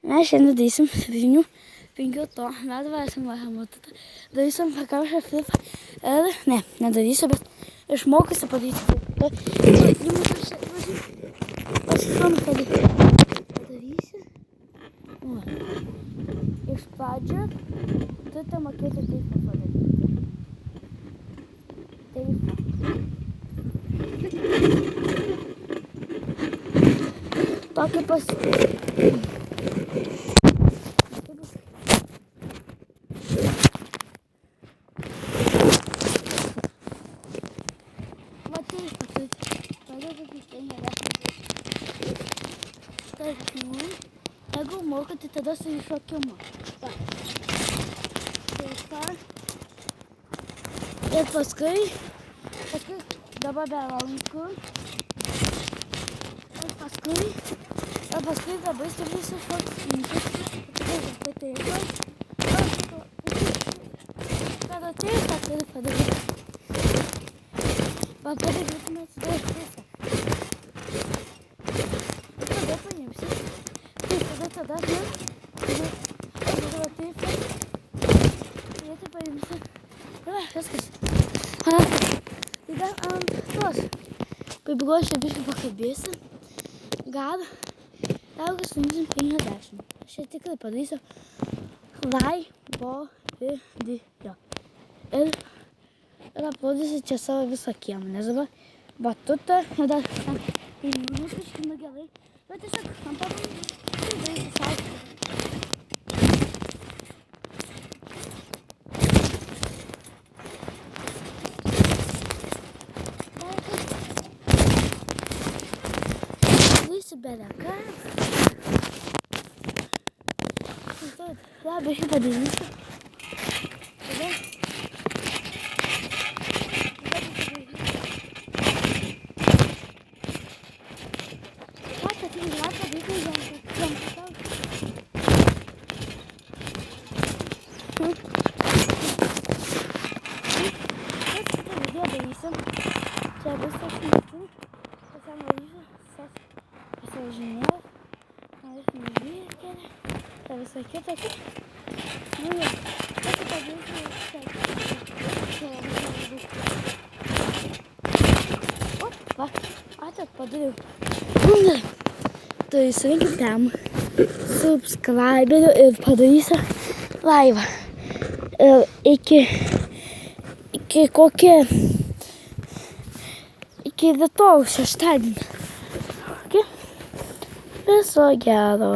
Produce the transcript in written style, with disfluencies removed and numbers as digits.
Mes šiandien darysim 7-5 to metų esam matutą. Darysim pakaušę flipą. Ir, nedarysiu, bet išmokusi padaryti flipą. Pasifonu, kad padarysi. Iš pradžio turite mokėti teipą padaryti. Teipą. Tokį jeigu moka, tai tada su iššokimu. Ir paskui dabar be rankų. Ir paskui labai stipriai sušokti. Tada teipą turi padaryti. Padarytume atsidėti teipą. Tada paimsi. Tada teipą. Tada paimsi. Viskas. Tada ant tos. Pabaigoj čia biškį pakalbėsim. Gal jeigu surinksim 50. Aš čia tikrai padarysiu laivo video. Ir aplaudysiu čia savo visą kiemą. Nes dabar batutą ir dar nuskaičkinu gerai. Bet tiesiog ant pabandysiu sąlyčio. Beleką. Labai šį padarysiu. Tada. Čia viskas metin. Pasam varysiu. Važinėjau, norėsim žirkelį, tą visą kitą. Nu jau, tokį padarysiu O, va, atat padariau. Tai surinkit tam subscriberių ir padarysiu laivą. Ir iki rytojaus šeštadienį. Viso gero.